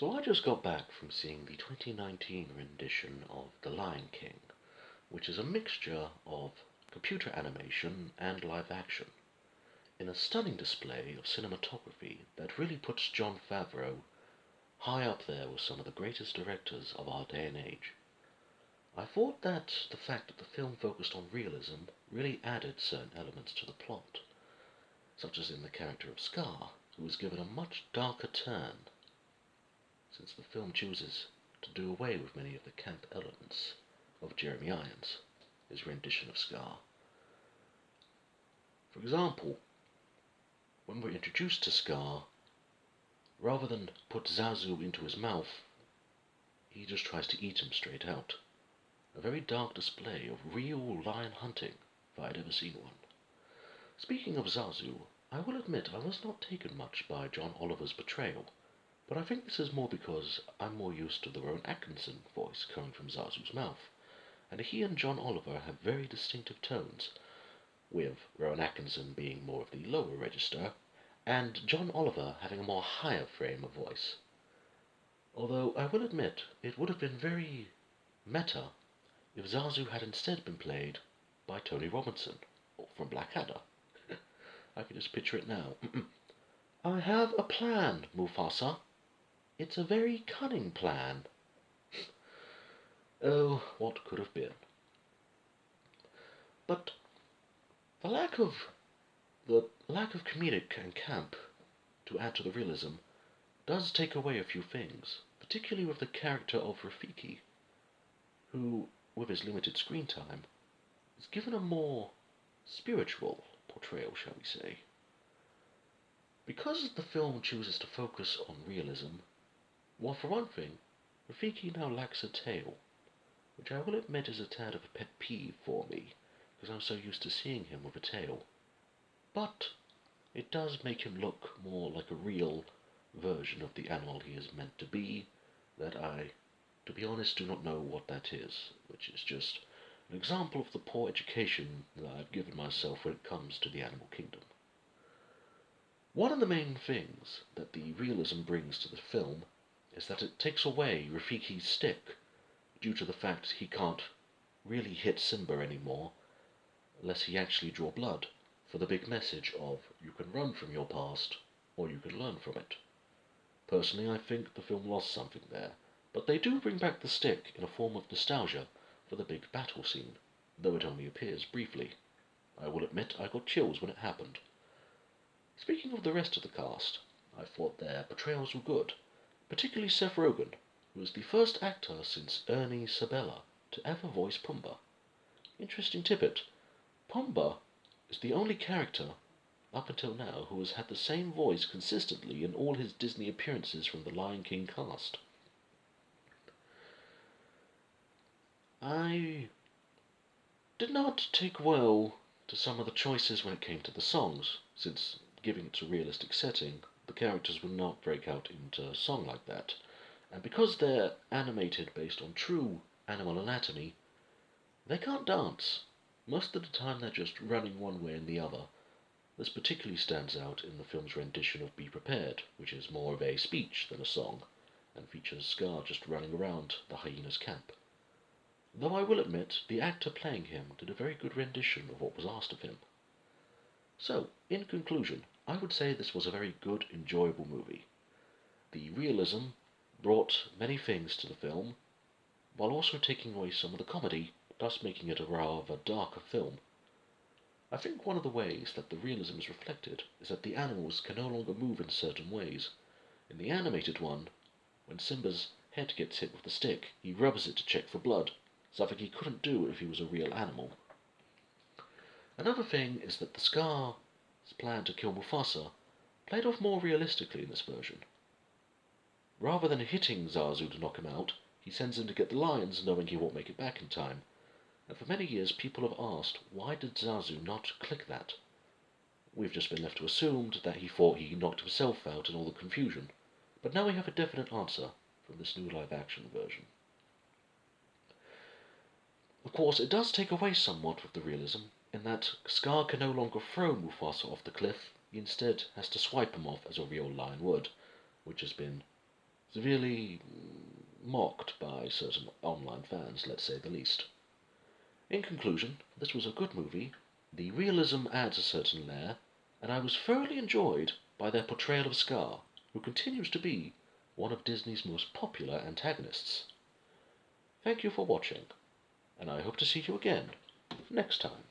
So I just got back from seeing the 2019 rendition of The Lion King, which is a mixture of computer animation and live action, in a stunning display of cinematography that really puts Jon Favreau high up there with some of the greatest directors of our day and age. I thought that the fact that the film focused on realism really added certain elements to the plot, such as in the character of Scar, who was given a much darker turn, since the film chooses to do away with many of the camp elements of Jeremy Irons, his rendition of Scar. For example, when we're introduced to Scar, rather than put Zazu into his mouth, he just tries to eat him straight out. A very dark display of real lion hunting, if I had ever seen one. Speaking of Zazu, I will admit I was not taken much by John Oliver's portrayal, but I think this is more because I'm more used to the Rowan Atkinson voice coming from Zazu's mouth, and he and John Oliver have very distinctive tones, with Rowan Atkinson being more of the lower register, and John Oliver having a more higher frame of voice. Although I will admit it would have been very meta if Zazu had instead been played by Tony Robinson from Blackadder. I can just picture it now. I have a plan, Mufasa. It's a very cunning plan. Oh, what could have been. But the lack of comedic and camp to add to the realism does take away a few things, particularly with the character of Rafiki, who, with his limited screen time, is given a more spiritual portrayal, shall we say. Because the film chooses to focus on realism, well, for one thing, Rafiki now lacks a tail, which I will admit is a tad of a pet peeve for me, because I'm so used to seeing him with a tail. But it does make him look more like a real version of the animal he is meant to be, that I, to be honest, do not know what that is, which is just an example of the poor education that I've given myself when it comes to the animal kingdom. One of the main things that the realism brings to the film is that it takes away Rafiki's stick, due to the fact he can't really hit Simba anymore unless he actually draw blood, for the big message of you can run from your past or you can learn from it. Personally, I think the film lost something there, but they do bring back the stick in a form of nostalgia for the big battle scene, though it only appears briefly. I will admit I got chills when it happened. Speaking of the rest of the cast, I thought their portrayals were good, particularly Seth Rogen, who was the first actor since Ernie Sabella to ever voice Pumbaa. Interesting tidbit, Pumbaa is the only character up until now who has had the same voice consistently in all his Disney appearances from the Lion King cast. I did not take well to some of the choices when it came to the songs, since, giving it a realistic setting, the characters would not break out into song like that, and because they're animated based on true animal anatomy, they can't dance. Most of the time they're just running one way and the other. This particularly stands out in the film's rendition of Be Prepared, which is more of a speech than a song, and features Scar just running around the hyena's camp. Though I will admit, the actor playing him did a very good rendition of what was asked of him. So, in conclusion, I would say this was a very good, enjoyable movie. The realism brought many things to the film, while also taking away some of the comedy, thus making it a rather darker film. I think one of the ways that the realism is reflected is that the animals can no longer move in certain ways. In the animated one, when Simba's head gets hit with the stick, he rubs it to check for blood, something he couldn't do if he was a real animal. Another thing is that the Scar's plan to kill Mufasa played off more realistically in this version. Rather than hitting Zazu to knock him out, he sends him to get the lions knowing he won't make it back in time. And for many years people have asked, why did Zazu not click that? We've just been left to assume that he thought he knocked himself out in all the confusion, but now we have a definite answer from this new live-action version. Of course, it does take away somewhat with the realism, in that Scar can no longer throw Mufasa off the cliff, he instead has to swipe him off as a real lion would, which has been severely mocked by certain online fans, let's say the least. In conclusion, this was a good movie. The realism adds a certain layer, and I was thoroughly enjoyed by their portrayal of Scar, who continues to be one of Disney's most popular antagonists. Thank you for watching, and I hope to see you again next time.